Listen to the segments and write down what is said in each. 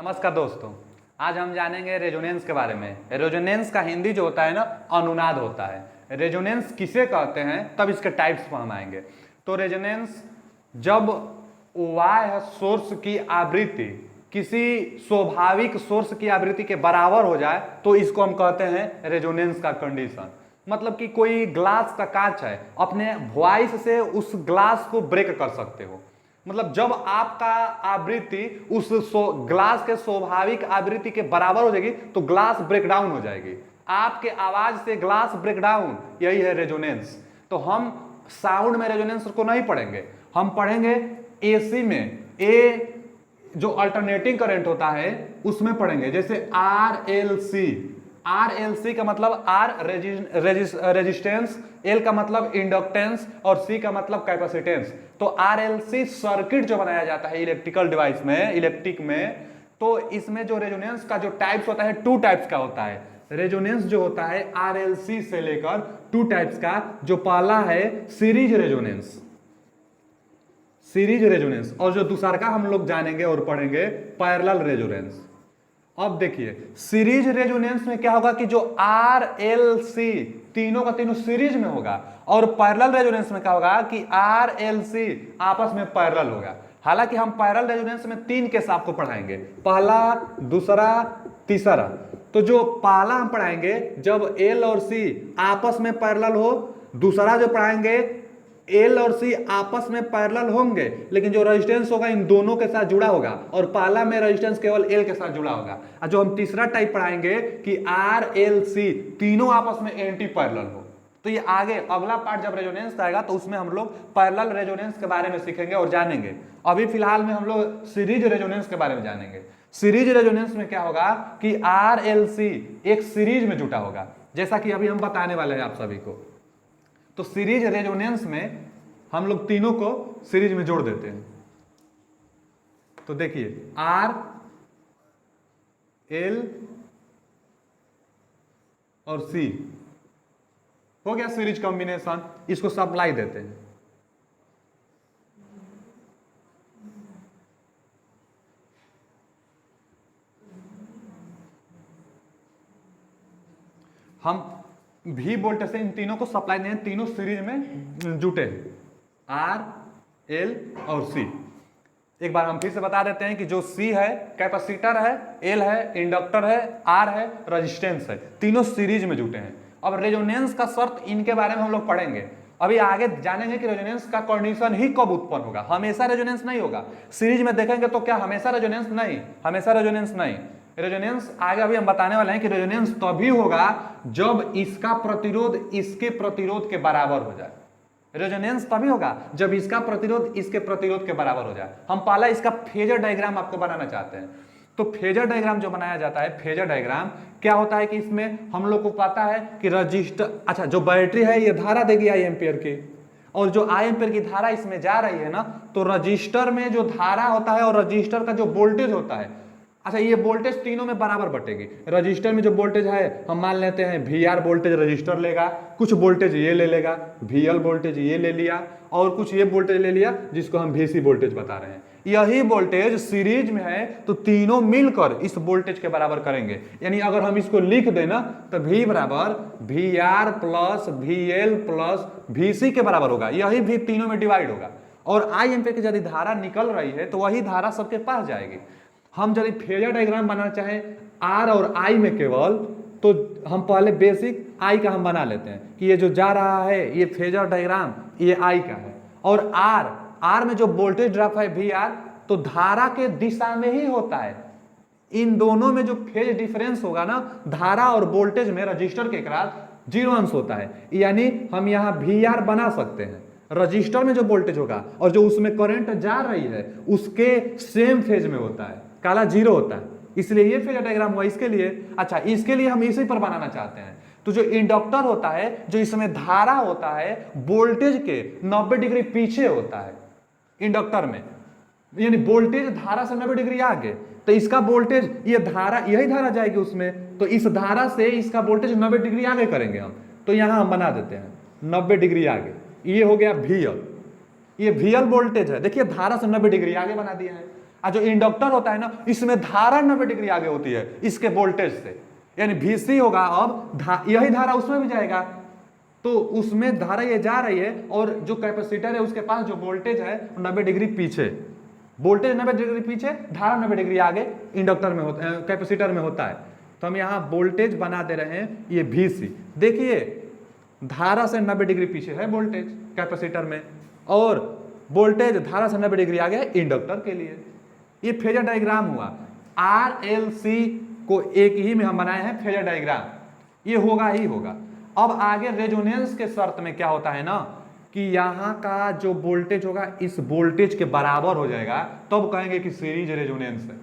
नमस्कार दोस्तों, आज हम जानेंगे रेजोनेंस के बारे में। रेजोनेंस का हिंदी जो होता है ना, अनुनाद होता है। रेजोनेंस किसे कहते हैं तब इसके टाइप्स पर हम आएंगे। तो रेजोनेंस जब वाह्य सोर्स की आवृत्ति किसी स्वाभाविक सोर्स की आवृत्ति के बराबर हो जाए तो इसको हम कहते हैं रेजोनेंस का कंडीशन। मतलब कि कोई ग्लास का कांच है, अपने वॉइस से उस ग्लास को ब्रेक कर सकते हो। मतलब जब आपका आवृत्ति उस ग्लास के स्वाभाविक आवृत्ति के बराबर हो जाएगी तो ग्लास ब्रेकडाउन हो जाएगी। आपके आवाज से ग्लास ब्रेकडाउन, यही है रेजोनेंस। तो हम साउंड में रेजोनेंस को नहीं पढ़ेंगे, हम पढ़ेंगे एसी में। ए जो अल्टरनेटिंग करंट होता है उसमें पढ़ेंगे, जैसे आरएलसी। आरएलसी का मतलब आर रेजिस्टेंस, एल का मतलब इंडक्टेंस और सी का मतलब कैपेसिटेंस। तो आरएलसी सर्किट जो बनाया जाता है इलेक्ट्रिकल डिवाइस में, इलेक्ट्रिक में, तो इसमें जो रेजोनेंस का जो टाइप्स होता है, टू टाइप्स का होता है। रेजोनेंस जो होता है आरएलसी से लेकर टू टाइप्स का। जो पहला है सीरीज रेजोनेंस, सीरीज रेजोनेंस, और जो दूसरा का हम लोग जानेंगे और पढ़ेंगे पैरेलल रेजोनेंस। अब देखिए सीरीज रेजोनेंस में क्या होगा कि जो आर एल सी तीनों का तीनों सीरीज में होगा, और पैरेलल रेजोनेंस में क्या होगा कि आर एल सी आपस में पैरेलल होगा। हालांकि हम पैरेलल रेजोनेंस में तीन केस आपको पढ़ाएंगे, पहला, दूसरा, तीसरा। तो जो पहला हम पढ़ाएंगे जब एल और सी आपस में पैरेलल हो, दूसरा जो पढ़ाएंगे एल और सी आपस में पैरेलल होंगे लेकिन जो रेजिस्टेंस होगा इन दोनों के साथ जुड़ा होगा, और पहला में रेजिस्टेंस केवल एल के साथ जुड़ा होगा। और जो हम तीसरा टाइप पढ़ाएंगे कि आर एल सी तीनों आपस में एंटी पैरेलल हो। तो ये आगे अगला पार्ट जब रेजोनेंस आएगा तो उसमें हम लोग पैरेलल रेजोनेंस के बारे में सीखेंगे और जानेंगे। अभी फिलहाल में हम लोग सीरीज रेजोनेंस के बारे में जानेंगे। सीरीज रेजोनेंस में क्या होगा कि आर एल सी एक सीरीज में जुटा होगा, जैसा कि अभी हम बताने वाले हैं आप सभी को। तो सीरीज रेजोनेंस में हम लोग तीनों को सीरीज में जोड़ देते हैं। तो देखिए आर एल और सी हो गया सीरीज कॉम्बिनेशन, इसको सप्लाई देते हैं। हम भी वोल्टेज से इन तीनों को सप्लाई दें, तीनों सीरीज में जुटे हैं, आर एल और सी। एक बार हम फिर से बता देते हैं कि जो सी है कैपेसिटर है, एल है इंडक्टर है, आर है रेजिस्टेंस है, तीनों सीरीज में जुटे हैं। अब रेजोनेंस का शर्त इनके बारे में हम लोग पढ़ेंगे। अभी आगे जानेंगे कि रेजोनेंस का कंडीशन ही कब उत्पन्न होगा। हमेशा रेजोनेंस नहीं होगा। सीरीज में देखेंगे तो क्या हमेशा रेजोनेंस नहीं, हमेशा रेजोनेंस नहीं। रेजोनेंस आगे अभी हम बताने वाले हैं कि रेजोनेंस तभी होगा जब इसका प्रतिरोध इसके प्रतिरोध के बराबर हो जाए। रेजोनेंस तभी होगा जब इसका प्रतिरोध इसके प्रतिरोध के बराबर हो जाए। हम पहला इसका फेजर डायग्राम आपको बनाना चाहते हैं। तो फेजर डायग्राम जो बनाया जाता है, फेजर डायग्राम क्या होता है कि इसमें हम लोग को पता है कि रजिस्टर, अच्छा जो बैटरी है ये धारा देगी आई एम्पियर की, और जो आई एम्पियर की धारा इसमें जा रही है ना, तो रजिस्टर में जो धारा होता है और रजिस्टर का जो वोल्टेज होता है, अच्छा ये वोल्टेज तीनों में बराबर बटेगी। रजिस्टर में जो वोल्टेज है हम मान लेते हैं वी आर वोल्टेज रजिस्टर लेगा, कुछ वोल्टेज ये ले लेगा, वी एल वोल्टेज ये ले लिया, और कुछ ये वोल्टेज ले लिया जिसको हम वीसी वोल्टेज बता रहे हैं। यही वोल्टेज सीरीज में है तो तीनों मिलकर इस वोल्टेज के बराबर करेंगे। यानी अगर हम इसको लिख दें ना तो V बराबर V R plus V L plus V C के बराबर होगा। यही भी तीनों में डिवाइड होगा, और आई एम्पियर की यदि धारा निकल रही है तो वही धारा सबके पास जाएगी। हम यदि फेजर डायग्राम बनाना चाहें आर और आई में केवल, तो हम पहले बेसिक आई का हम बना लेते हैं कि ये जो जा रहा है ये फेजर डायग्राम ये आई का है, और आर में जो वोल्टेज ड्रॉप है वी आर, तो धारा के दिशा में ही होता है। इन दोनों में जो फेज डिफरेंस होगा ना, धारा और वोल्टेज में रजिस्टर के अक्रॉस 0 अंश होता है। यानी हम यहाँ वी आर बना सकते हैं, रजिस्टर में जो वोल्टेज होगा और जो उसमें करंट जा रही है उसके सेम फेज में होता है, काला 0 होता है, इसलिए ये फेजर डायग्राम हुआ इसके लिए। अच्छा इसके लिए हम इसी पर बनाना चाहते हैं। तो जो इंडक्टर होता है, जो इसमें धारा होता है वोल्टेज के 90 डिग्री पीछे होता है इंडक्टर में, यानी वोल्टेज धारा से 90 डिग्री आगे, तो इसका वोल्टेज ये धारा, यही धारा जाएगी उसमें, तो इस धारा से इसका वोल्टेज 90 डिग्री आगे करेंगे हम। तो यहां हम बना देते हैं 90 डिग्री आगे, ये हो गया वीएल, ये वीएल वोल्टेज है। देखिए धारा से 90 डिग्री आगे बना दिया है। और जो इंडक्टर होता है ना, इसमें धारा 90 डिग्री आगे होती है इसके वोल्टेज से, यानी VC होगा, अब यही धारा उसमें भी जाएगा, तो उसमें धारा ये जा रही है, और जो कैपेसिटर है उसके पास जो वोल्टेज है 90 डिग्री पीछे, वोल्टेज 90 डिग्री पीछे, धारा 90 डिग्री आगे इंडक्टर में होता है, कैपेसिटर में होता है। तो हम यहाँ वोल्टेज बना दे रहे हैं ये VC। देखिए धारा से 90 डिग्री पीछे है वोल्टेज कैपेसिटर में, और वोल्टेज धारा से 90 डिग्री आगे है इंडक्टर के लिए। ये फेजर डायग्राम हुआ। RLC को एक ही में हम बनाए हैं फेजर डायग्राम, ये होगा ही होगा। अब आगे रेजोनेंस के शर्त में क्या होता है ना, कि यहाँ का जो वोल्टेज होगा इस वोल्टेज के बराबर हो जाएगा, तब कहेंगे कि सीरीज रेजोनेंस है।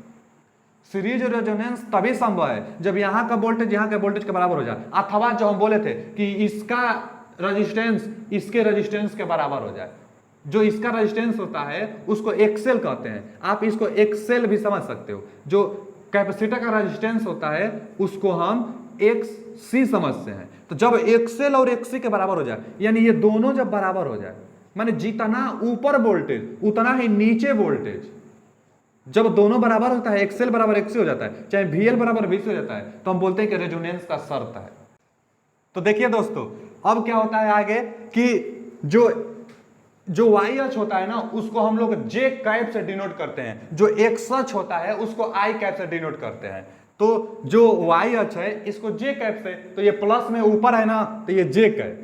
सीरीज रेजोनेंस तभी संभव है जब यहाँ का वोल्टेज यहाँ के वोल्टेज के बराबर हो जाए, अथवा जो हम बोले थे कि इसका रेजिस्टेंस इसके रेजिस्टेंस के बराबर हो जाए। जो इसका रेजिस्टेंस होता है उसको एक्सेल कहते हैं, आप इसको एक्सेल भी समझ सकते हो। जो कैपेसिटर का रेजिस्टेंस होता है उसको हम XC समझते हैं। तो जब एक्सेल और XC के बराबर हो जाए, यानी ये दोनों जब बराबर हो जाए, माने जितना ऊपर वोल्टेज उतना ही नीचे वोल्टेज, जब दोनों बराबर होता है, एक्सेल बराबर XC हो जाता है, चाहे VL बराबर VC हो जाता है, तो हम बोलते हैं कि रेजोनेंस का शर्त है। तो देखिए दोस्तों, अब क्या होता है आगे कि जो YH होता है ना, उसको हम लोग J कैप से डिनोट करते हैं, जो XH होता है उसको I कैप से डिनोट करते हैं। तो जो YH है इसको J कैप से, तो ये प्लस में ऊपर है ना, तो ये J कैप,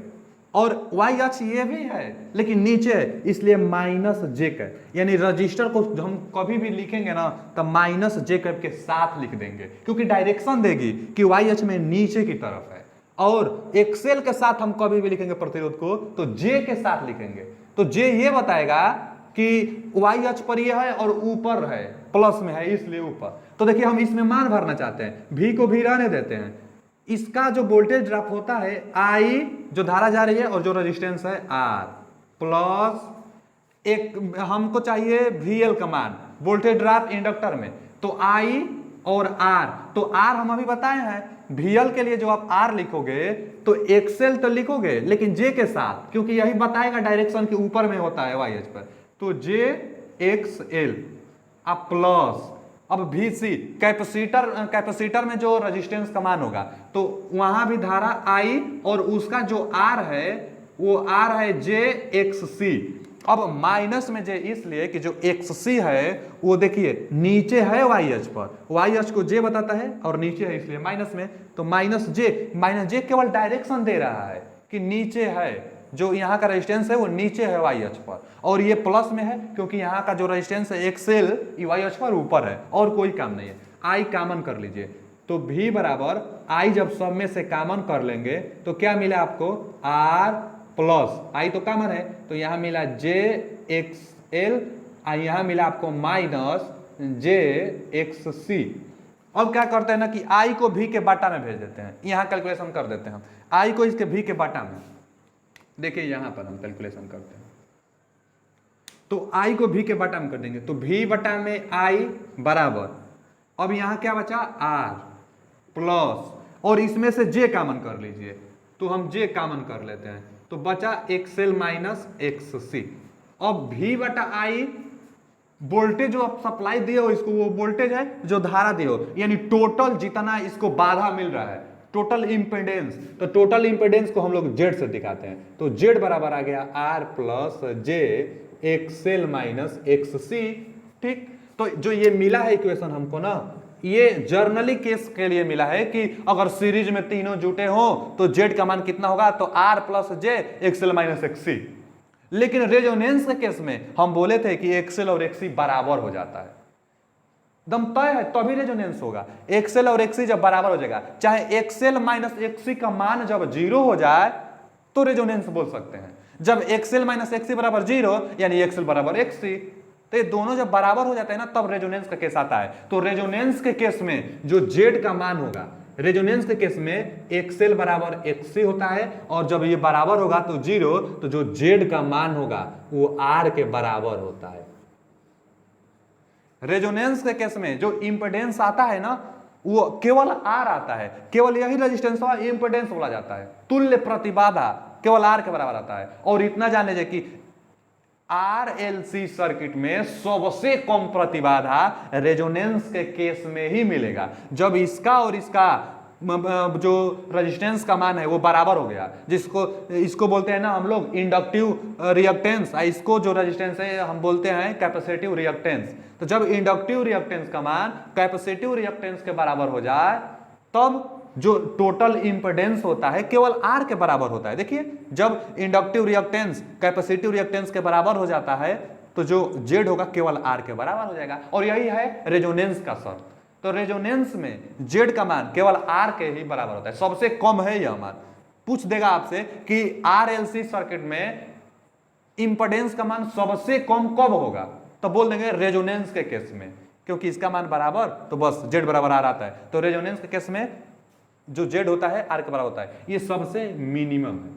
और YH ये भी है लेकिन नीचे है, इसलिए -J कैप। यानी रजिस्टर को हम कभी भी लिखेंगे ना तो -J कैप के साथ लिख देंगे, क्योंकि डायरेक्शन देगी कि YH में नीचे की तरफ है। और एक्सेल के साथ हम कभी भी लिखेंगे प्रतिरोध को तो J के साथ लिखेंगे, तो J ये बताएगा कि YH पर ये है और ऊपर है, प्लस में है इसलिए ऊपर। तो देखिए हम इसमें मान भरना चाहते हैं, V को भी रहने देते हैं। इसका जो वोल्टेज ड्रॉप होता है I, जो धारा जा रही है, और जो रेजिस्टेंस है R, प्लस एक हमको चाहिए VL का मान, वोल्टेज ड्रॉप इंडक्टर में, तो I और R। तो R हम अभी बताए हैं, VL के लिए जो आप R लिखोगे तो XL तो लिखोगे लेकिन J के साथ, क्योंकि यही बताएगा डायरेक्शन के ऊपर में होता है YH पर, तो JXL अब प्लस, अब VC कैपेसिटर में जो रेजिस्टेंस का मान होगा, तो वहां भी धारा I और उसका जो R है वो R है JXC। अब माइनस में J इसलिए कि जो XC है वो देखिए नीचे है YH पर, YH को J बताता है और नीचे है इसलिए माइनस में, तो -J केवल डायरेक्शन दे रहा है कि नीचे है, जो यहाँ का रेजिस्टेंस है वो नीचे है YH पर, और ये प्लस में है क्योंकि यहाँ का जो रेजिस्टेंस है XL YH पर ऊपर है, और कोई काम नहीं है। I कॉमन कर लीजिए, तो V बराबर I जब सब में से कॉमन कर लेंगे तो क्या मिला आपको, R प्लस I तो कॉमन है, तो यहाँ मिला JXL, यहाँ मिला आपको -JXC। अब क्या करते हैं ना कि I को V के बाटा में भेज देते हैं, यहाँ कैलकुलेशन कर देते हैं हम I को इसके V के बाटा में। देखिए यहां पर हम कैलकुलेशन करते हैं, तो I को V के बाटा में कर देंगे, तो V बटा में I बराबर, अब यहां क्या बचा R प्लस, और इसमें से J कॉमन कर लीजिए, तो हम J कॉमन कर लेते हैं, तो बचा XL -XC। अब V बटा I, वोल्टेज जो आप सप्लाई दिए हो इसको, वो वोल्टेज है जो धारा दिए हो, यानी टोटल जितना इसको बाधा मिल रहा है, टोटल इंपेडेंस। तो टोटल इंपेडेंस को हम लोग Z से दिखाते हैं, तो Z बराबर आ गया R plus J XL -XC। ठीक, तो जो ये मिला है इक्वेशन हमको ना, ये जर्नली केस के लिए मिला है कि अगर सीरीज में तीनों जुटे हो तो Z का मान कितना होगा, तो R plus J XL -XC। लेकिन रेजोनेंस के केस में हम बोले थे कि XL और XC बराबर हो जाता है, दम तय है तभी रेजोनेंस होगा। XL और XC जब बराबर हो जाएगा, चाहे XL -XC का मान जब 0 हो जाए तो रेजोनेंस बोल सकते हैं। जब XL -XC बराबर 0 यानी XL बराबर XC, तो ये दोनों जब बराबर हो जाते हैं ना तब रेजोनेंस का केस आता है। तो रेजोनेंस के केस में जो Z का मान होगा, रेजोनेंस के केस में XL बराबर XC होता है, और जब ये बराबर होगा तो 0, तो जो Z का मान होगा वो R के बराबर होता है। रेजोनेंस के केस में जो इंपेडेंस आता है ना वो केवल R आता है, केवल यही रेजिस्टेंस का इंपेडेंस बोला जाता है। तुल्य प्रतिबाधा केवल R के बराबर आता है। और इतना जान लीजिए कि RLC सर्किट में सबसे कम प्रतिबाधा रेजोनेंस के केस में ही मिलेगा, जब इसका और इसका जो रेजिस्टेंस का मान है वो बराबर हो गया, जिसको इसको बोलते हैं ना हम लोग इंडक्टिव रिएक्टेंस, इसको जो रेजिस्टेंस है हम बोलते हैं कैपेसिटिव रिएक्टेंस। तो जब इंडक्टिव रिएक्टेंस का मान कैपेसिटिव रिएक्टेंस के बराबर हो जाए तब जो टोटल इंपेडेंस होता है केवल R के बराबर होता है। देखिए जब इंडक्टिव रिएक्टेंस कैपेसिटिव रिएक्टेंस के बराबर हो जाता है तो जो Z होगा केवल R के बराबर हो जाएगा, और यही है रेजोनेंस का शर्त। तो रेजोनेंस में Z का मान केवल R के ही बराबर होता है, सबसे कम है यह मान। पूछ देगा आपसे कि RLC सर्किट में इंपेडेंस का मान सबसे कम कब होगा, तो बोल देंगे रेजोनेंस के केस में, क्योंकि इसका मान बराबर तो बस Z बराबर R आता है। तो रेजोनेंस के केस में जो Z होता है R के बराबर होता है, ये सबसे मिनिमम है।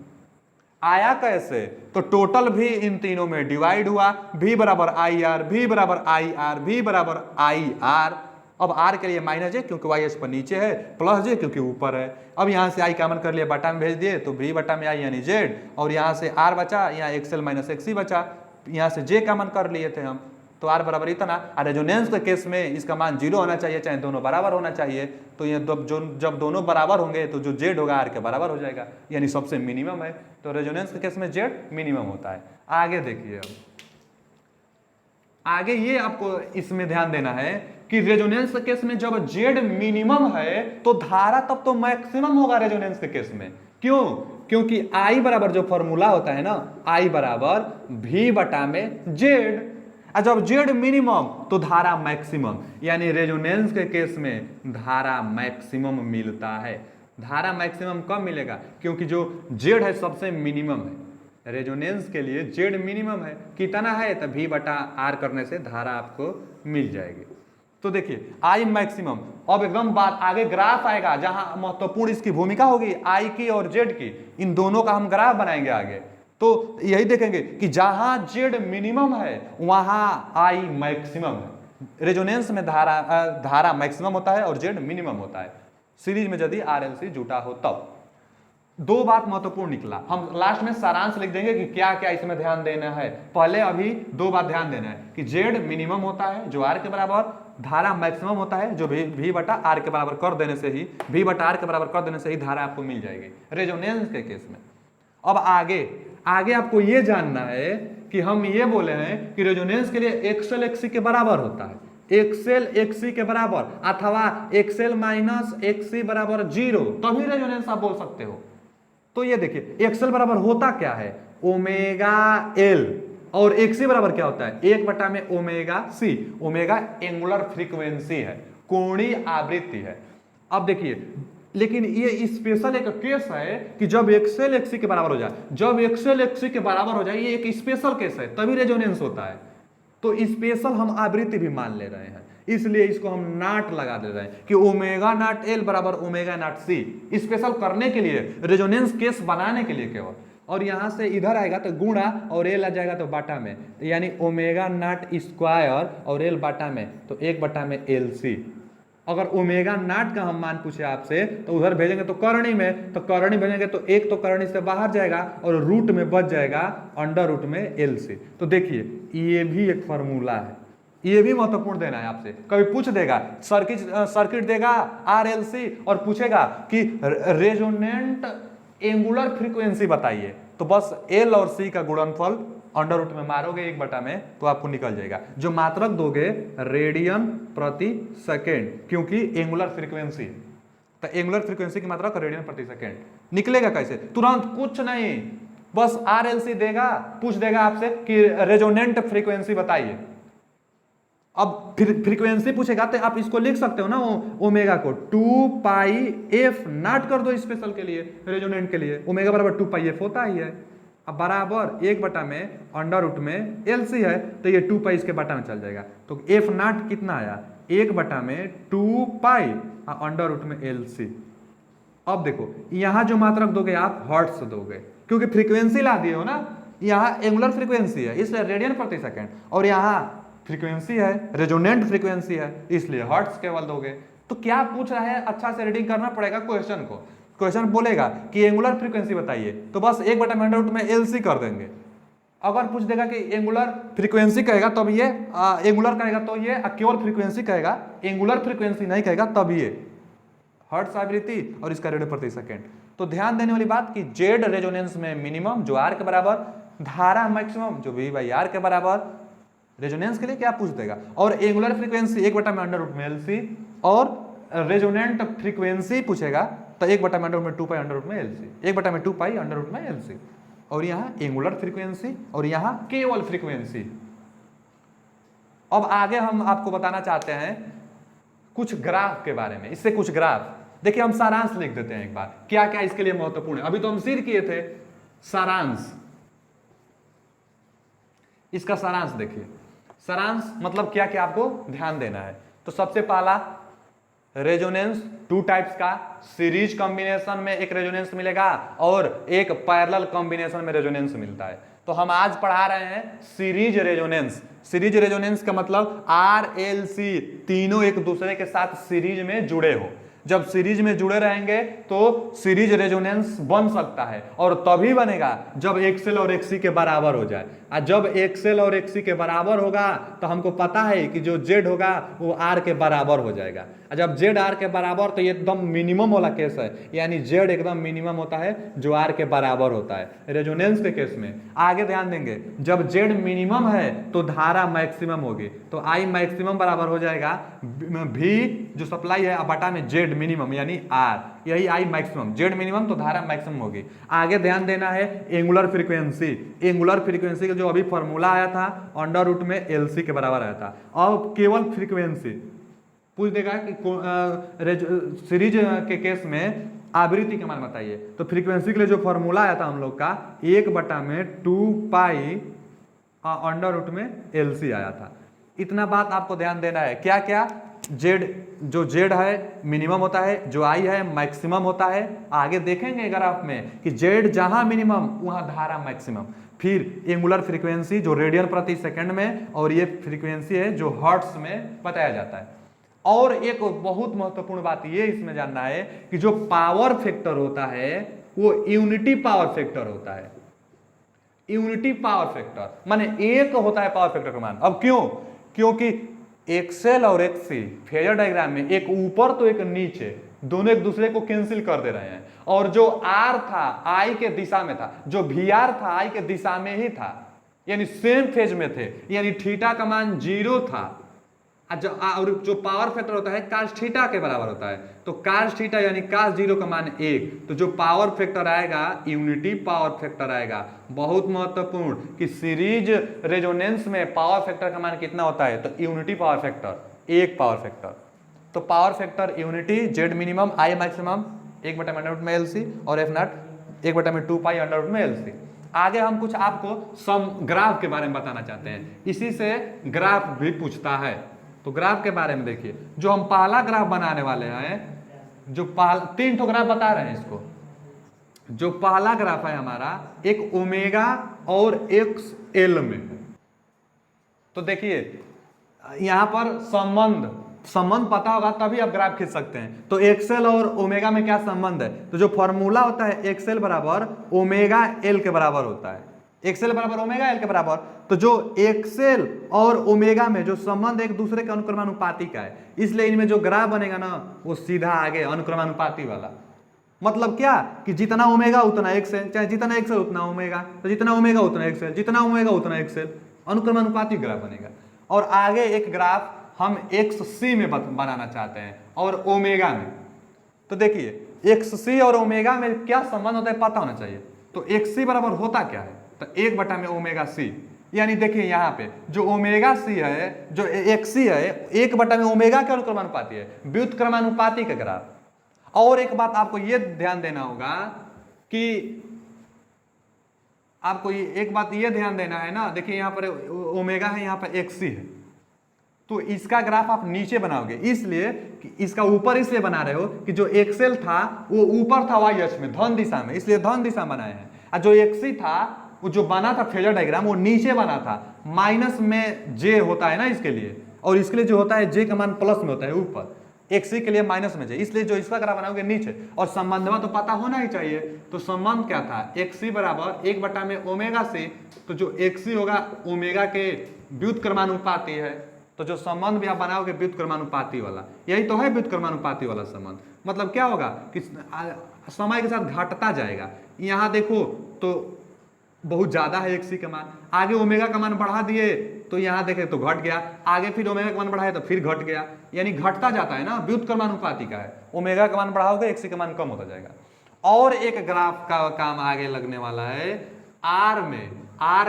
आया कैसे, तो टोटल भी इन तीनों में डिवाइड हुआ, V बराबर IR, V बराबर IR, V बराबर IR। अब R के लिए माइनस J क्योंकि YH पर नीचे है, प्लस J क्योंकि ऊपर है। अब यहाँ से I कॉमन कर लिया, बटा में भेज दिए तो V बटा में I यानी Z, और यहाँ से R बचा, यहाँ XL माइनस XC बचा, यहाँ से J कॉमन कर लिए थे हम, तो R बराबर इतना। और रेजोनेंस के केस में इसका मान 0 होना चाहिए, चाहे दोनों बराबर होना चाहिए। तो ये जब दोनों बराबर होंगे तो जो Z होगा R के बराबर हो जाएगा, यानी सबसे मिनिमम है। तो रेजोनेंस के केस में Z मिनिमम होता है। आगे देखिए, अब आगे ये आपको इसमें ध्यान देना है कि रेजोनेंस के केस में जब Z मिनिमम है तो धारा तब तो मैक्सिमम होगा रेजोनेंस के केस में। क्यों? क्योंकि I बराबर जो फॉर्मूला होता है ना, I बराबर V बटा में Z, और जब Z मिनिमम तो धारा मैक्सिमम, यानी रेजोनेंस के केस में धारा मैक्सिमम मिलता है। धारा मैक्सिमम कब मिलेगा? क्योंकि जो Z है सबसे मिनिमम है। रेजोनेंस के लिए Z मिनिमम है, कितना है तो V बटा R करने से धारा आपको मिल जाएगी। तो देखिए I मैक्सिमम, अब एकदम बात आगे ग्राफ आएगा जहां महत्वपूर्ण इसकी भूमिका होगी I की और Z की, इन दोनों का हम ग्राफ बनाएंगे आगे। तो यही देखेंगे कि जहां Z मिनिमम है वहां I मैक्सिमम है। रेजोनेंस में धारा मैक्सिमम होता है और Z मिनिमम होता है, सीरीज में यदि RLC जुटा हो तब। दो बात महत्वपूर्ण निकला, हम लास्ट में सारांश लिख देंगे कि क्या क्या इसमें ध्यान देना है। पहले अभी दो बात ध्यान देना है कि Z मिनिमम होता है जो R के बराबर, धारा मैक्सिमम होता है जो V बटा R के बराबर कर देने से ही, V बटा R के बराबर कर देने से ही धारा आपको मिल जाएगी रेजोनेंस के केस में। अब आगे आपको ये जानना है कि हम ये बोले हैं कि रेजोनेंस के लिए XL XC के बराबर होता है, XL XC के बराबर अथवा XL माइनस XC बराबर 0, तभी रेजोनेंस आप बोल सकते हो। तो ये देखिए XL बराबर होता क्या है, ओमेगा L, और XC बराबर क्या होता है, 1 बटा में omega C। Omega angular frequency है, कोणीय आवृत्ति है। अब देखिए, लेकिन ये स्पेशल एक केस है कि जब XL XC के बराबर हो जाए, जब XL XC के बराबर हो जाए, ये एक स्पेशल केस है, तभी रेजोनेंस होता है। तो स्पेशल हम आवृत्ति भी मान ले रहे हैं, इसलिए इसको हम नाट लगा दे रहे हैं कि ओमेगा नाट L बराबर ओमेगा नाट C, स्पेशल करने के लिए, रेजोनेंस केस बनाने के लिए केवल। और यहां से इधर आएगा तो गुणा और L आ जाएगा तो बाटा में, तो यानी ओमेगा नाट स्क्वायर और L बाटा में, तो 1 बटा में LC। अगर ओमेगा नाट का हम मान पूछे आपसे तो उधर भेजेंगे तो करणी में, तो करणी भेजेंगे तो एक तो करणी से बाहर जाएगा और रूट में बच जाएगा अंडर रूट में LC। तो देखिए ये भी एक फॉर्मूला है, ये भी महत्वपूर्ण देना है आपसे। कभी पूछ देगा सर्किट देगा RLC और पूछेगा कि रेजोनेंट एंगुलर फ्रीक्वेंसी बताइए, तो बस L और C का गुणनफल अंडर रूट में मारोगे 1 बटा में तो आपको निकल जाएगा। जो मात्रक दोगे रेडियन प्रति सेकेंड, क्योंकि एंगुलर फ्रीक्वेंसी, तो एंगुलर फ्रीक्वेंसी की मात्रक रेडियन प्रति सेकेंड। निकलेगा कैसे? तुरंत कुछ नहीं, बस RLC देगा, पूछ देगा आपसे कि रेजोनेंट फ्रीक्वेंसी बताइए। अब फ्रीक्वेंसी पूछेगा तो आप इसको लिख सकते हो ना, ओमेगा को 2 पाई f नाट कर दो स्पेशल के लिए, रेजोनेंट के लिए ओमेगा बराबर 2 पाई f होता ही है। अब बराबर 1 बटा में अंडर रूट में LC है, तो ये 2 पाई इसके बटा में चल जाएगा, तो f नाट कितना आया, 1 बटा में 2 पाई अंडर रूट में LC। अब देखो यहां जो मात्रक दोगे आप हर्ट्ज दोगे, क्योंकि फ्रीक्वेंसी ला दिए हो ना, यहाँ एंगुलर फ्रीक्वेंसी है इसलिए रेडियन प्रति सेकेंड, और यहाँ फ्रीक्वेंसी है रेजोनेंट फ्रीक्वेंसी है इसलिए हर्ट्ज केवल दोगे। तो क्या पूछ रहा है, अच्छा से रीडिंग करना पड़ेगा क्वेश्चन को। क्वेश्चन बोलेगा कि एंगुलर फ्रीक्वेंसी बताइए, तो बस 1 बटा में अंडर रूट में LC कर देंगे। अगर पूछ देगा कि एंगुलर फ्रीक्वेंसी कहेगा तब ये एंगुलर कहेगा तो ये, केवल फ्रीक्वेंसी कहेगा, एंगुलर फ्रीक्वेंसी नहीं कहेगा तब ये हर्ट्ज आवृत्ति और इसका रेडियो प्रति सेकंड। तो ध्यान देने वाली बात कि जेड रेजोनेंस में मिनिमम जो आर के बराबर, धारा मैक्सिमम जो वी बाई आर के बराबर, रेजोनेंस के लिए क्या पूछ देगा, और एंगुलर फ्रीक्वेंसी 1/√LC, और रेजोनेंट फ्रीक्वेंसी पूछेगा तो 1/√2π√LC, 1/2π√LC, और यहाँ एंगुलर फ्रीक्वेंसी और यहाँ केवल फ्रीक्वेंसी। अब आगे हम आपको बताना चाहते हैं कुछ ग्राफ के बारे में, इससे कुछ ग्राफ देखिए, हम सारांश लिख देते हैं एक बार, क्या क्या इसके लिए महत्वपूर्ण है। अभी तो हम सिर किए थे सारांश, इसका सारांश देखिए। सारांश मतलब क्या क्या आपको ध्यान देना है। तो सबसे पहला रेजोनेंस, टू टाइप्स का, सीरीज कॉम्बिनेशन में एक रेजोनेंस मिलेगा और एक पैरेलल कॉम्बिनेशन में रेजोनेंस मिलता है। तो हम आज पढ़ा रहे हैं सीरीज रेजोनेंस। सीरीज रेजोनेंस का मतलब आर एल सी तीनों एक दूसरे के साथ सीरीज में जुड़े हो। जब सीरीज में जुड़े रहेंगे तो सीरीज रेजोनेंस बन सकता है, और तभी बनेगा जब एक्सएल और एक्सी के बराबर हो जाए। और जब एक्सएल और एक्सी के बराबर होगा तो हमको पता है कि जो जेड होगा वो आर के बराबर हो जाएगा। और जब जेड आर के बराबर, तो ये एकदम मिनिमम वाला केस है, यानी जेड एकदम मिनिमम होता है जो आर के बराबर होता है रेजोनेंस के केस में। आगे ध्यान देंगे, जब जेड मिनिमम है तो धारा मैक्सिमम होगी, तो आई मैक्सिमम बराबर हो जाएगा भी जो सप्लाई है बटा में जेड मिनिमम यानी आर, यही आई मैक्सिमम। जेड मिनिमम तो धारा मैक्सिमम होगी। आगे ध्यान देना है एंगुलर फ्रीक्वेंसी। एंगुलर फ्रीक्वेंसी का जो अभी फॉर्मूला आया था अंडर रूट में एलसी के बराबर आया था। अब केवल फ्रीक्वेंसी पूछ देगा कि सीरीज के केस में आवृत्ति का मान बताइए। तो फ्रीक्वेंसी के लिए जो फॉर्मूला आया था हम लोग का 1/2π अंडर रूट में एलसी आया था। इतना बात आपको ध्यान देना है। क्या क्या, जेड, जो जेड है मिनिमम होता है, जो आई है मैक्सिमम होता है। आगे देखेंगे ग्राफ में कि जेड जहां मिनिमम वहां धारा मैक्सिमम। फिर एंगुलर फ्रीक्वेंसी जो रेडियन प्रति सेकंड में, और ये फ्रीक्वेंसी है जो हर्ट्ज में बताया जाता है। और एक बहुत महत्वपूर्ण बात ये इसमें जानना है कि जो पावर फैक्टर होता है वो यूनिटी पावर फैक्टर होता है। यूनिटी पावर फैक्टर माने एक होता है पावर फैक्टर का मान। अब क्यों? क्योंकि एक्सएल और एक्सी फेजर डायग्राम में एक ऊपर तो एक नीचे, दोनों एक दूसरे को कैंसिल कर दे रहे हैं। और जो आर था आई के दिशा में था, जो वी आर था आई के दिशा में ही था, यानी सेम फेज में थे, यानी थीटा का मान 0 था। और जो पावर फैक्टर होता है कास थीटा के बराबर होता है, तो कास थीटा यानी कास 0 का मान 1। तो जो पावर फैक्टर आएगा यूनिटी पावर फैक्टर आएगा। बहुत महत्वपूर्ण कि सीरीज रेजोनेंस में पावर फैक्टर का मान कितना होता है, तो unity power factor 1 power factor. तो power factor unity, Z minimum I maximum 1/√LC और एफ नॉट 1/2π अंडर में LC। आगे हम कुछ आपको सम ग्राफ के बारे में बताना चाहते हैं, इसी से ग्राफ भी पूछता है। तो ग्राफ के बारे में देखिए, जो हम पहला ग्राफ बनाने वाले हैं, जो तीन ठो ग्राफ बता रहे हैं इसको। जो पहला ग्राफ है हमारा एक ओमेगा और एक्सएल में। तो देखिए यहां पर संबंध पता होगा तभी आप ग्राफ खींच सकते हैं। तो एक्सएल और ओमेगा में क्या संबंध है, तो जो फॉर्मूला होता है एक्सएल बराबर ओमेगा एल के बराबर होता है। एक्सएल बराबर ओमेगा एल के बराबर। तो जो एक्सएल और ओमेगा में जो संबंध एक दूसरे के अनुक्रमानुपाती का है, इसलिए इनमें जो ग्राफ बनेगा ना वो सीधा आगे अनुक्रमानुपाती वाला। मतलब क्या कि जितना ओमेगा उतना एक्सएल, चाहे जितना एक्सएल उतना ओमेगा, तो जितना ओमेगा उतना एक्सएल, जितना ओमेगा उतना एक्सएल, अनुक्रमानुपाती ग्राफ बनेगा। और आगे एक ग्राफ हम एक्स में बनाना चाहते हैं और ओमेगा में। तो देखिए एक्स और ओमेगा में क्या संबंध होता है पता होना चाहिए। तो एक्स बराबर होता क्या है, तो 1 में ओमेगा सी, यानी देखिए यहाँ पे जो ओमेगा सी है, जो एक्सी है 1 में ओमेगा के अनुक्रमानुपाती है, व्युत्क्रमानुपाती का ग्राफ। और एक बात आपको ये ध्यान देना होगा कि आपको एक बात ये ध्यान देना है ना, देखिए यहाँ पर ओमेगा है, यहाँ पर एक्सी है, तो इसका ग्राफ आप नीचे बनाओगे, इसलिए कि इसका ऊपर इसलिए बना रहे हो कि जो एक्सएल था वो ऊपर था वाई अक्ष में धन दिशा में, इसलिए धन दिशा बनाए हैं। और जो एक्सी था वो जो बना था फेजर डायग्राम वो नीचे बना था, माइनस में जे होता है ना इसके लिए, और इसके लिए जो होता है जे का मान प्लस में होता है ऊपर। XC के लिए माइनस में जाए, इसलिए जो इसका ग्राफ बनाओगे नीचे। और संबंध में तो पता होना ही चाहिए, तो संबंध क्या था, XC बराबर 1/ओमेगा C। तो जो XC होगा ओमेगा के व्युत्क्रमानुपाती है, तो जो संबंध भी आप बनाओगे व्युत्क्रमानुपाती वाला, यही तो है व्युत्क्रमानुपाती वाला संबंध। मतलब क्या होगा कि समय के साथ घटता जाएगा। यहाँ देखो तो बहुत ज्यादा है XC का मान, आगे ओमेगा का मान बढ़ा दिए तो यहाँ देखे तो घट गया, आगे फिर ओमेगा का मान बढ़ाए तो फिर घट गया, यानी घटता जाता है ना, व्युत्क्रमानुपाती का है। ओमेगा का मान बढ़ाओगे XC का मान कम होता जाएगा। और एक ग्राफ का काम आगे लगने वाला है आर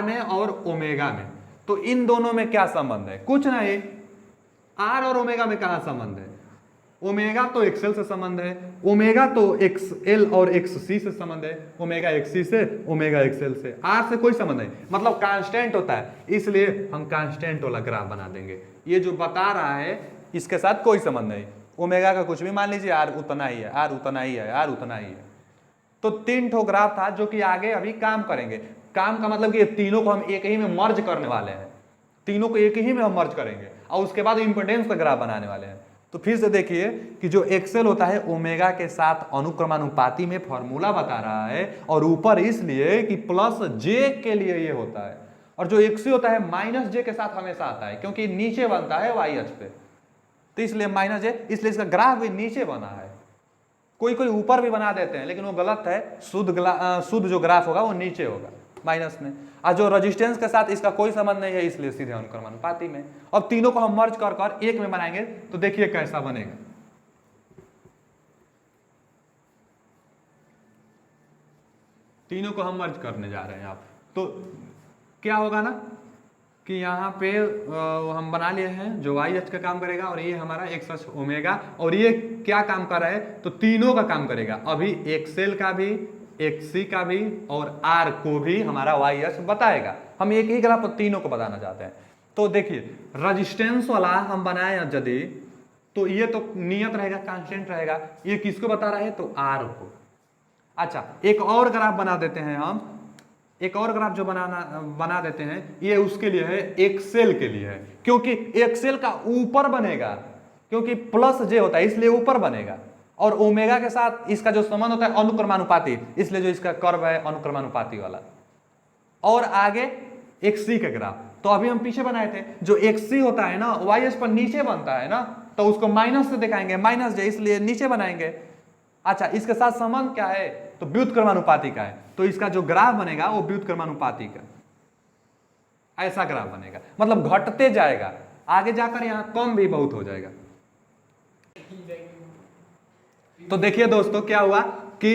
में और ओमेगा में। तो इन दोनों में क्या संबंध है, कुछ नहीं, आर और ओमेगा में कहाँ संबंध है, ओमेगा तो एक्सएल से संबंध है, ओमेगा तो एक्सएल और एक्ससी से संबंध है, ओमेगा एक्ससी से, ओमेगा एक्सएल से, आर से कोई संबंध नहीं, मतलब कांस्टेंट होता है, इसलिए हम कांस्टेंट वाला ग्राफ बना देंगे। ये जो बता रहा है इसके साथ कोई संबंध नहीं, ओमेगा का कुछ भी मान लीजिए, आर उतना ही है, आर उतना ही है, आर उतना ही है। तो 3 ठो ग्राफ था जो कि आगे अभी काम करेंगे। काम का मतलब कि ये तीनों को हम एक ही में मर्ज करने वाले हैं, तीनों को एक ही में हम मर्ज करेंगे और उसके बाद इंपोर्टेंस का ग्राफ बनाने वाले हैं। तो फिर से देखिए कि जो एक्सेल होता है ओमेगा के साथ अनुक्रमानुपाती में फॉर्मूला बता रहा है, और ऊपर इसलिए कि प्लस जे के लिए ये होता है, और जो एक्सी होता है माइनस जे के साथ हमेशा आता है, क्योंकि नीचे बनता है वाई अक्ष पे, तो इसलिए माइनस जे, इसलिए इसका ग्राफ भी नीचे बना है। कोई कोई ऊपर भी बना देते हैं लेकिन वो गलत है, शुद्ध जो ग्राफ होगा वो नीचे होगा माइनस में। और जो रेजिस्टेंस के साथ इसका कोई संबंध नहीं है, इसलिए सीधे अनुक्रमानुपाती में। अब तीनों को हम मर्ज कर कर एक में बनाएंगे तो देखिए कैसा बनेगा। तीनों को हम मर्ज करने जा रहे हैं आप, तो क्या होगा ना कि यहाँ पे हम बना लिए हैं जो वाई अक्ष का काम करेगा, और ये हमारा एक्स अक्ष ओमेगा, और ये क्या काम कर रहा है, तो तीनों का काम करेगा। अभी एक्सएल का भी, एक्सी का भी और आर को भी हमारा वाई अक्ष बताएगा। हम एक ही ग्राफ तीनों को बताना चाहते हैं। तो देखिए रजिस्टेंस वाला हम बनाए यदि, तो ये तो नियत रहेगा, कांस्टेंट रहेगा। ये किसको बता रहा है, तो आर को। अच्छा एक और ग्राफ बना देते हैं हम, एक और ग्राफ जो बना देते हैं, ये उसके लिए है, एक्सेल के लिए है, क्योंकि एक्सेल का ऊपर बनेगा, क्योंकि प्लस जे होता है इसलिए ऊपर बनेगा, और ओमेगा के साथ इसका जो संबंध होता है अनुक्रमानुपाती, इसलिए जो इसका कर्व है अनुक्रमानुपाती वाला। और आगे एक्सी का ग्राफ, तो अभी हम पीछे बनाए थे, जो एक्सी होता है ना वाई अक्ष पर नीचे बनता है ना, तो उसको माइनस से दिखाएंगे, माइनस जे, इसलिए नीचे बनाएंगे। अच्छा इसके साथ संबंध क्या है, तो व्युत्क्रमानुपाती का है, तो इसका जो ग्राफ बनेगा वो व्युत्क्रमानुपाती का, ऐसा ग्राफ बनेगा, मतलब घटते जाएगा, आगे जाकर यहां कम भी बहुत हो जाएगा। तो देखिए दोस्तों क्या हुआ कि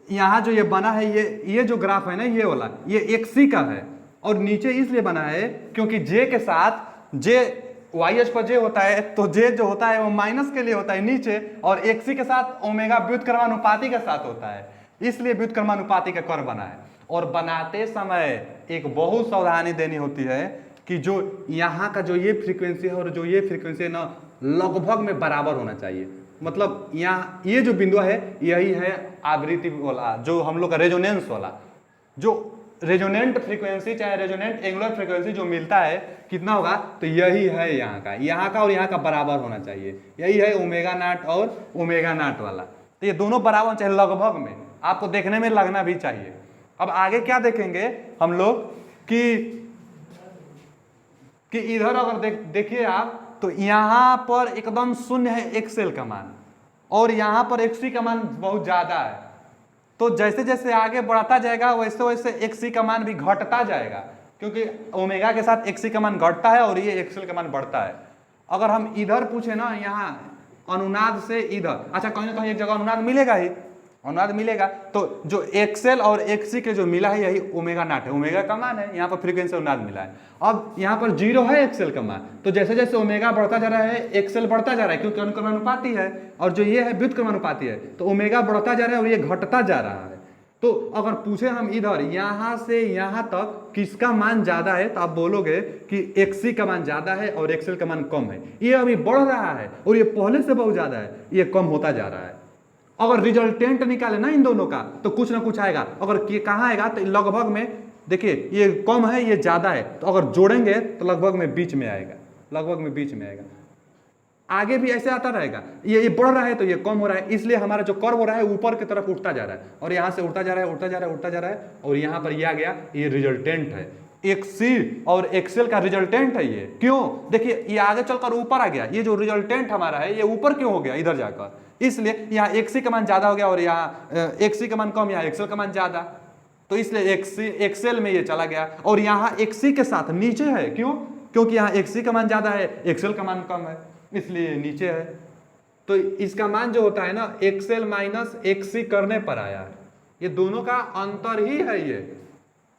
यहां जो ये बना है, ये जो ग्राफ है ना, ये वाला, ये एक्सी का है, और नीचे इसलिए बना है क्योंकि जे के साथ, जे वाई अक्ष पर जे होता है, तो जे जो होता है वो माइनस के लिए होता है नीचे, और एक्सी के साथ ओमेगा व्युत्क्रमानुपाती के साथ होता है, इसलिए व्युत्क्रमानुपाती का कर्व बना है। और बनाते समय एक बहुत सावधानी देनी होती है कि जो यहाँ का जो ये फ्रीक्वेंसी है और जो ये फ्रीक्वेंसी है ना, लगभग में बराबर होना चाहिए। मतलब यहाँ ये जो बिंदु है यही है आवृत्ति वाला, जो हम लोग का रेजोनेंस वाला, जो रेजोनेंट फ्रीक्वेंसी चाहे रेजोनेंट एंगुलर फ्रीक्वेंसी जो मिलता है कितना होगा, तो यही है यहाँ का और यहाँ का बराबर होना चाहिए। यही है ओमेगा नॉट और ओमेगा नॉट वाला, तो ये दोनों बराबर होना चाहिए, लगभग में, आपको देखने में लगना भी चाहिए। अब आगे क्या देखेंगे हम लोग कि इधर अगर देखिए आप, तो यहाँ पर एकदम शून्य है एक्सएल का मान, और यहाँ पर एक्सी का मान बहुत ज्यादा है। तो जैसे जैसे आगे बढ़ता जाएगा वैसे वैसे एक्सी का मान भी घटता जाएगा, क्योंकि ओमेगा के साथ एक्सी का मान घटता है और ये एक्सएल का मान बढ़ता है। अगर हम इधर पूछे ना, यहाँ अनुनाद से इधर, अच्छा कहीं ना कहीं एक जगह अनुनाद मिलेगा ही, अनुनाद मिलेगा, तो जो एक्सएल और एक्सी के जो मिला है यही ओमेगा नॉट है, ओमेगा का मान है, यहाँ पर फ्रीक्वेंसी अनुनाद मिला है। अब यहाँ पर 0 है एक्सएल का मान, तो जैसे जैसे ओमेगा बढ़ता जा रहा है एक्सएल बढ़ता जा रहा है, क्योंकि अनुक्रमानुपाती है, और जो ये है व्युत्क्रमानुपाती है, तो ओमेगा बढ़ता जा रहा है और ये घटता जा रहा है। तो अगर पूछे हम इधर यहाँ से यहाँ तक किसका मान ज्यादा है, तो आप बोलोगे कि एक्सी का मान ज्यादा है और एक्सएल का मान कम है। ये अभी बढ़ रहा है और ये पहले से बहुत ज्यादा है, ये कम होता जा रहा है। अगर रिजल्टेंट निकाले ना इन दोनों का, तो कुछ ना कुछ आएगा। अगर ये कहाँ आएगा, तो लगभग में, देखिए ये कम है ये ज्यादा है, तो अगर जोड़ेंगे तो लगभग में बीच में आएगा, लगभग में बीच में आएगा। आगे भी ऐसे आता रहेगा, ये बढ़ रहा है तो ये कम हो रहा है, इसलिए हमारा जो कर्व हो रहा है ऊपर की तरफ उठता जा रहा है, और यहाँ से उठता जा रहा है, उठता जा रहा है, उठता जा रहा है, और यहाँ पर ये आ गया, ये रिजल्टेंट है। एक्सी और एक्सेल का रिजल्टेंट है ये। क्यों? देखिए ये आगे चलकर ऊपर आ गया, ये जो रिजल्टेंट हमारा है ये ऊपर क्यों हो गया इधर जाकर, इसलिए यहाँ एक्सी का मान ज्यादा हो गया और यहाँ एक्सी का मान कम, यहाँ एक्सेल का मान ज्यादा, तो इसलिए एक्सेल में ये चला गया। और यहाँ एक्सी के साथ नीचे है, क्यों? क्योंकि यहाँ एक्सी का मान ज्यादा है, एक्सेल का मान कम है, इसलिए नीचे है। तो इसका मान जो होता है ना, एक्सेल माइनस एक्सी करने पर आया है, ये दोनों का अंतर ही है, ये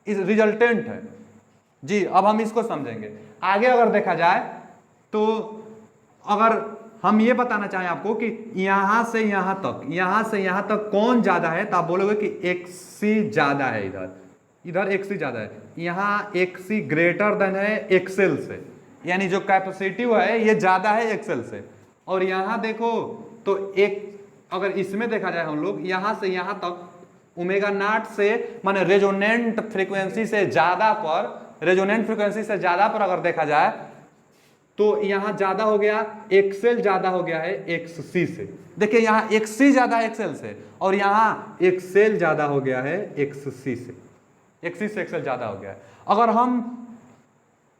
इस रिजल्टेंट है जी। अब हम इसको समझेंगे आगे। अगर देखा जाए तो अगर हम ये बताना चाहें आपको कि यहां से यहां तक, यहां से यहां तक कौन ज्यादा है, तो आप बोलोगे कि एक्सी ज्यादा है, इधर एक्सी ज्यादा है, यहां एक्सी ग्रेटर देन है एक्सेल से, यानी जो कैपेसिटिव है ये ज्यादा है एक्सेल से। और यहां देखो तो अगर इसमें देखा जाए हम लोग यहां से यहां तक ओमेगा नॉट से माने रेजोनेंट फ्रीक्वेंसी से ज्यादा पर, रेजोनेंट फ्रीक्वेंसी से ज्यादा पर अगर देखा जाए तो यहां ज्यादा हो गया, एक्सेल ज्यादा हो गया है एक्ससी से। देखिए यहां एक्ससी ज्यादा है एक्सेल से, और यहां एक्सेल ज्यादा हो गया है एक्ससी से, एक्सी से एक्सेल ज्यादा हो गया है। अगर हम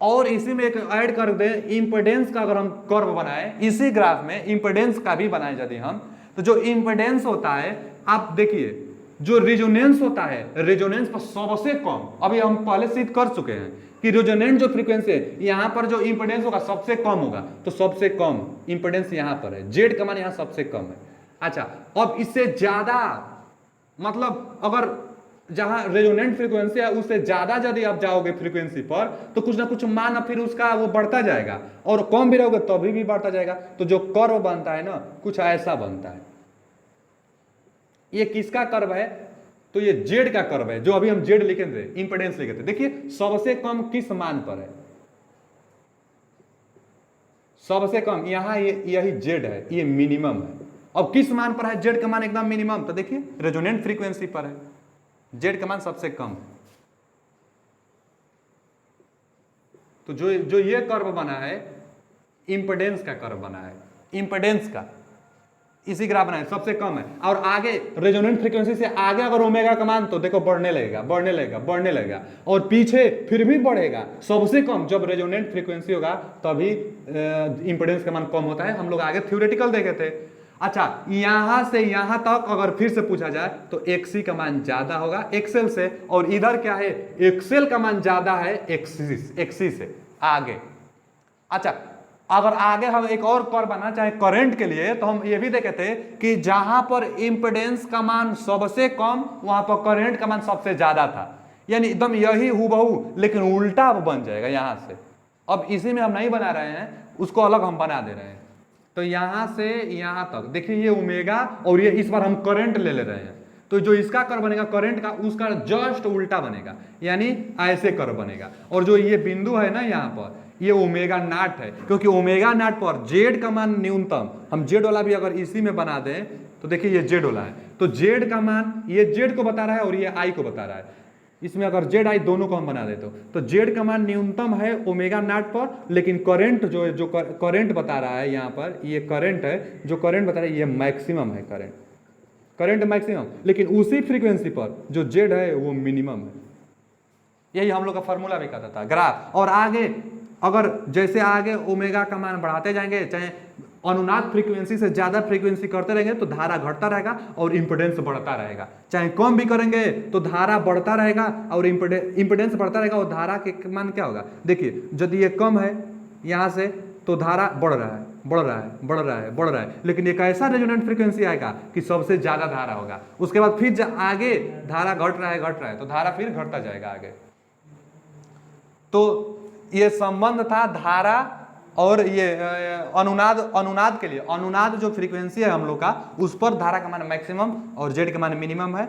और इसी में एक ऐड कर दें इंपेडेंस का, अगर हम कर्व बनाए इसी ग्राफ में इंपेडेंस का भी बनाए यदि हम, तो जो इंपेडेंस होता है, आप देखिए जो रेजोनेंस होता है, रेजोनेंस पर सबसे कम, अभी हम पहले सिद्ध कर चुके हैं कि रेजोनेंट जो फ्रीक्वेंसी है यहां पर जो इंपेडेंस होगा सबसे कम होगा, तो सबसे कम इंपेडेंस यहां पर है, जेड का मान यहां सबसे कम है। अच्छा, अब इससे ज्यादा मतलब अगर जहां रेजोनेंट फ्रीक्वेंसी है उससे ज्यादा यदि आप जाओगे फ्रीक्वेंसी पर, तो कुछ ना कुछ मान फिर उसका वो बढ़ता जाएगा, और कम भी रहोगे तो भी बढ़ता जाएगा। तो जो कर्व बनता है ना, कुछ ऐसा बनता है। ये किसका कर्व है? तो ये जेड का कर्व है, जो अभी हम जेड लिखे थे, इंपेडेंस लिखे थे। देखिए सबसे कम किस मान पर है, सबसे कम यहां यही जेड है, ये मिनिमम है। अब किस मान पर है जेड का मान एकदम मिनिमम? तो देखिए रेजोनेंट फ्रीक्वेंसी पर है, जेड का मान सबसे कम है। तो जो ये कर्व बना है इंपेडेंस का कर्व बना है, इंपेडेंस का इसी ग्राफ बना है, सबसे कम है। और आगे रेजोनेंट फ्रीक्वेंसी से आगे अगर ओमेगा का मान, तो देखो बढ़ने लगेगा, बढ़ने लगेगा, बढ़ने लगेगा, और पीछे फिर भी बढ़ेगा। सबसे कम जब रेजोनेंट फ्रीक्वेंसी होगा तभी इंपेडेंस का मान कम होता है। हम लोग आगे थ्योरेटिकल देखे थे। अच्छा, यहां से यहां तक अगर फिर से पूछा जाए तो एक्सी का मान ज्यादा होगा एक्सेल से, और इधर क्या है, एक्सेल का मान ज्यादा है एक्सी से आगे। अच्छा, अगर आगे हम एक और कर्व बना चाहे करंट के लिए, तो हम ये भी देखे थे कि जहां पर इंपेडेंस का मान सबसे कम वहां पर करंट का मान सबसे ज्यादा था, यानी एकदम यही हूबहू, लेकिन उल्टा अब बन जाएगा यहां से। अब इसी में हम नहीं बना रहे हैं, उसको अलग हम बना दे रहे हैं। तो यहां से यहां तक देखिए ये ओमेगा, और ये इस बार हम करंट ले रहे हैं, तो जो इसका कर्व बनेगा करंट का, उसका जस्ट उल्टा बनेगा, यानी ऐसे कर्व बनेगा। और जो ये बिंदु है ना यहाँ पर, ये ओमेगा नॉट है, क्योंकि ओमेगा नॉट पर जेड का मान न्यूनतम, हम जेड वाला भी अगर इसी में बना दें तो देखिए ये जेड वाला है, तो जेड का मान ये जेड को बता रहा है और ये आई को बता रहा है। इसमें अगर जेड आई दोनों को हम बना देते तो जेड का मान न्यूनतम है ओमेगा नॉट पर, लेकिन करंट जो करंट बता रहा है यहाँ पर, ये करंट है, जो करंट बता रहा है ये मैक्सिमम है, करंट मैक्सिमम, लेकिन उसी फ्रीक्वेंसी पर जो जेड है वो मिनिमम है। यही हम लोग का फॉर्मूला भी कहता था ग्राफ। और आगे अगर जैसे आगे ओमेगा का मान बढ़ाते जाएंगे, चाहे अनुनाद फ्रीक्वेंसी से ज्यादा फ्रीक्वेंसी करते रहेंगे तो धारा घटता रहेगा और इंपेडेंस बढ़ता रहेगा, चाहे कम भी करेंगे तो धारा बढ़ता रहेगा और इंपेडेंस बढ़ता रहेगा, और धारा के मान क्या होगा, देखिए यदि ये कम है यहाँ से तो धारा बढ़ रहा है, बढ़ रहा है, बढ़ रहा है, बढ़ रहा है, लेकिन एक ऐसा रेजोनेंट फ्रीक्वेंसी आएगा कि सबसे ज्यादा धारा होगा, उसके बाद फिर आगे धारा घट रहा है, तो धारा फिर घटता जाएगा आगे। तो ये संबंध था धारा और ये अनुनाद के लिए, अनुनाद जो फ्रीक्वेंसी है हम लोग का, उस पर धारा का मान मैक्सिमम और जेड का मान मिनिमम है,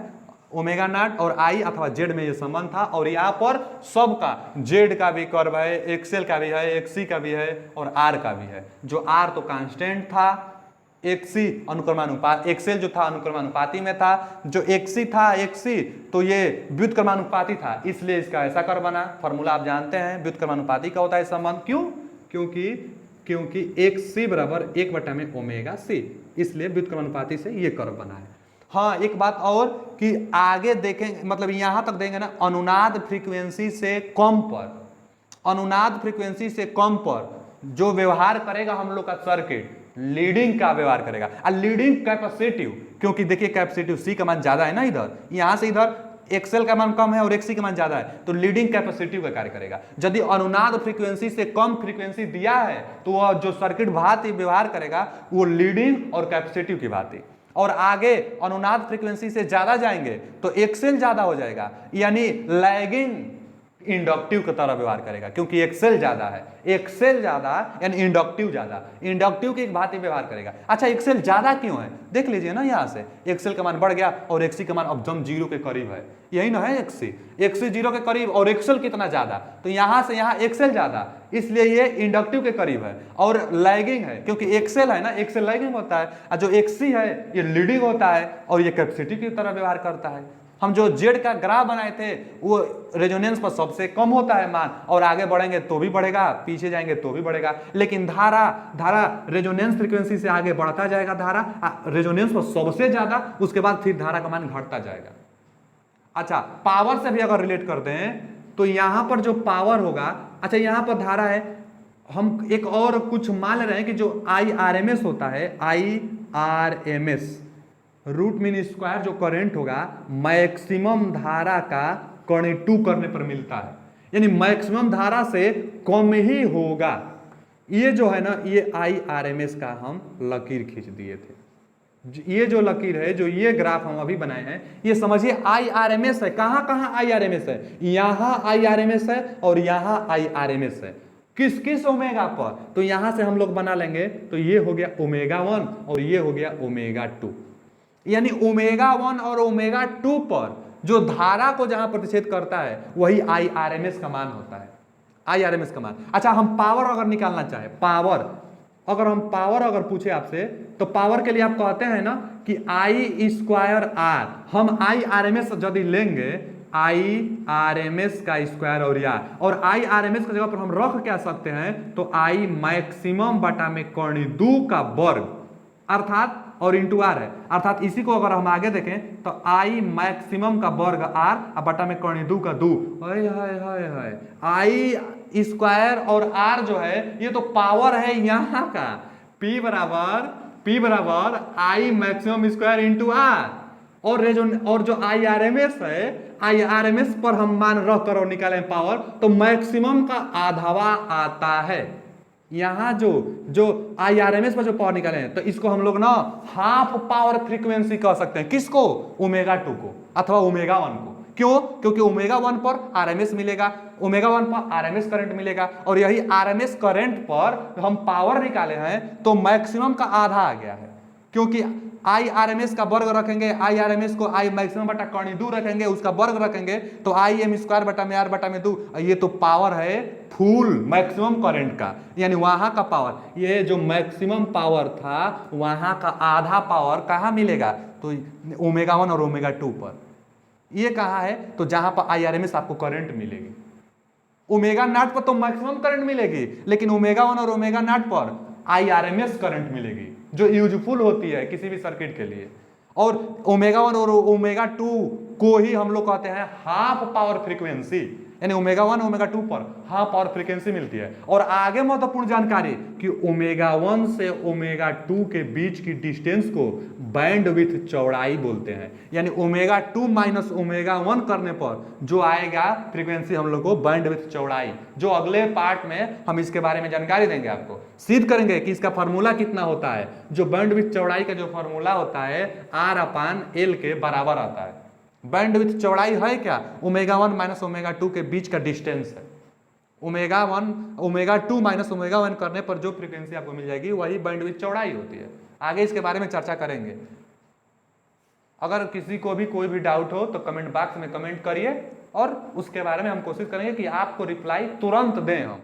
ओमेगा नॉट और आई अथवा जेड में ये संबंध था। और यहाँ पर सबका जेड का भी कर्व है, एक्सेल का भी है, एक्सी का भी है और आर का भी है। जो आर तो कांस्टेंट था, एक्सी अनुक्रमानुपात, एक्सेल जो था अनुक्रमानुपाती में था, जो एक्सी था एक्सी तो ये व्युत्क्रमानुपाती था, इसलिए इसका ऐसा कर्व बना। फॉर्मूला आप जानते हैं, व्युत्क्रमानुपाती का होता है संबंध। क्यों? क्योंकि क्योंकि एक सी बराबर 1/ओमेगा सी, इसलिए व्युत्क्रमानुपाती से ये कर्व बना है। हाँ, एक बात और कि आगे देखेंगे, मतलब यहां तक देंगे ना, अनुनाद फ्रीक्वेंसी से कम पर, अनुनाद फ्रीक्वेंसी से कम पर जो व्यवहार करेगा हम लोग का सर्किट, लीडिंग का व्यवहार करेगा। और लीडिंग कैपेसिटिव, क्योंकि देखिए कैपेसिटिव सी का मान ज्यादा है ना, इधर यहां से इधर एक्सएल का मान कम है और एक्सी का मान ज्यादा है, तो लीडिंग कैपेसिटिव का कार्य करेगा। यदि अनुनाद फ्रीक्वेंसी से कम फ्रीक्वेंसी दिया है तो वह जो सर्किट भांति व्यवहार करेगा वो लीडिंग और कैपेसिटिव की भांति, और आगे अनुनाद फ्रीक्वेंसी से ज्यादा जाएंगे तो एक्सएल ज्यादा हो जाएगा, यानी लैगिंग इंडक्टिव की तरह व्यवहार करेगा, क्योंकि एक्सेल ज्यादा है, एक्सेल ज्यादा यानी इंडक्टिव ज्यादा, इंडक्टिव की एक भांति व्यवहार करेगा। अच्छा, एक्सेल ज्यादा क्यों है, देख लीजिए ना, यहां से एक्सेल का मान बढ़ गया और एक्सी का मान अब जम 0 के करीब है, यही ना है एक्सी 0 के करीब, और एक्सेल कितना ज्यादा, तो यहां से यहां एक्सेल ज्यादा, इसलिए ये इंडक्टिव के करीब है। और लैगिंग है, क्योंकि एक्सेल है ना, एक्सेल लैगिंग होता है, और जो एक्सी है ये लीडिंग होता है, और ये कैपेसिटिव की तरह व्यवहार करता है। हम जो जेड का ग्राफ बनाए थे वो रेजोनेंस पर सबसे कम होता है मान, और आगे बढ़ेंगे तो भी बढ़ेगा, पीछे जाएंगे तो भी बढ़ेगा, लेकिन धारा रेजोनेंस फ्रीक्वेंसी से आगे बढ़ता जाएगा, धारा रेजोनेंस पर सबसे ज्यादा, उसके बाद फिर धारा का मान घटता जाएगा। अच्छा, पावर से भी अगर रिलेट करते हैं तो यहां पर जो पावर होगा, अच्छा यहां पर धारा है, हम एक और कुछ मान ले रहे हैं कि जो IRMS होता है, IRMS रूट मीन स्क्वायर, जो करंट होगा मैक्सिमम धारा का कर्ण 2 करने पर मिलता है, यानी मैक्सिमम धारा से कम ही होगा। ये जो है ना, ये IRMS का हम लकीर खींच दिए थे। ये जो लकीर है, जो ये ग्राफ हम अभी बनाए हैं, ये समझिए IRMS है। कहां कहां IRMS है, यहां IRMS है और यहां IRMS है। किस किस ओमेगा पर, तो यहां से हम लोग बना लेंगे, तो ये हो गया ω1 और ये हो गया ω2, यानी ω1 और ω2 पर जो धारा को जहां प्रतिच्छेद करता है वही IRMS का मान होता है, IRMS का मान। अच्छा, हम पावर अगर निकालना चाहे, पावर अगर पूछे आपसे, तो पावर के लिए आप कहते हैं ना कि I²R, हम IRMS यदि लेंगे, IRMS का स्क्वायर और IRMS की जगह पर हम रख क्या सकते हैं, तो I मैक्सिमम बटा में कर्ण 2 का वर्ग, अर्थात और इंटू आर है, अर्थात इसी को अगर हम आगे देखें तो I मैक्सिमम का वर्ग R बटा में कर्ण 2 का 2, I² और R जो है ये तो पावर है यहाँ का, P बराबर I maximum square into R, और जो IRMS है, IRMS पर हम मान रख कर और निकाले पावर, तो मैक्सिमम का आधावा आता है। यहां जो IRMS पर जो पावर निकाले हैं, तो इसको हम लोग ना हाफ पावर फ्रीक्वेंसी कह सकते हैं, किसको, ω2 को अथवा ω1 को। क्यों, क्योंकि ω1 पर RMS मिलेगा, ω1 पर RMS करंट मिलेगा, और यही RMS करंट पर हम पावर निकाले हैं, तो मैक्सिमम का आधा आ गया है, क्योंकि IRMS का वर्ग रखेंगे, IRMS को I मैक्सिमम बटा कर्ण 2 रखेंगे, उसका वर्ग रखेंगे तो IM² बटा में R बटा में 2, ये तो पावर है फुल मैक्सिमम करंट का, यानी वहां का पावर, ये जो मैक्सिमम पावर था वहां का आधा पावर कहां मिलेगा, तो ω1 और ω2 पर। ये कहां है, तो जहां पर IRMS आपको करंट मिलेगी, ω0 पर तो मैक्सिमम करंट मिलेगी, लेकिन ω1 और ω0 पर IRMS करंट मिलेगी, जो यूजफुल होती है किसी भी सर्किट के लिए। और ω1 और ω2 को ही हम लोग कहते हैं हाफ पावर फ्रीक्वेंसी, यानी ω1 ω2 पर हाफ पावर फ्रीक्वेंसी मिलती है। और आगे महत्वपूर्ण जानकारी कि ω1 से ω2 के बीच की डिस्टेंस को बैंडविड्थ चौड़ाई बोलते हैं, यानी ω2 माइनस ω1 करने पर जो आएगा फ्रीक्वेंसी हम लोग को बैंडविड्थ चौड़ाई, जो अगले पार्ट में हम इसके बारे में जानकारी देंगे, आपको सिद्ध करेंगे कि इसका फॉर्मूला कितना होता है। जो बैंडविड्थ चौड़ाई का जो फॉर्मूला होता है R/L के बराबर आता है। बैंडविड्थ चौड़ाई है क्या, ω1 माइनस ω2 के बीच का डिस्टेंस है। ω2 माइनस ω1 करने पर जो फ्रीक्वेंसी आपको मिल जाएगी वही बैंडविड्थ चौड़ाई होती है। आगे इसके बारे में चर्चा करेंगे। अगर किसी को भी कोई भी डाउट हो तो कमेंट बॉक्स में कमेंट करिए, और उसके बारे में हम कोशिश करेंगे कि आपको रिप्लाई तुरंत दें हम।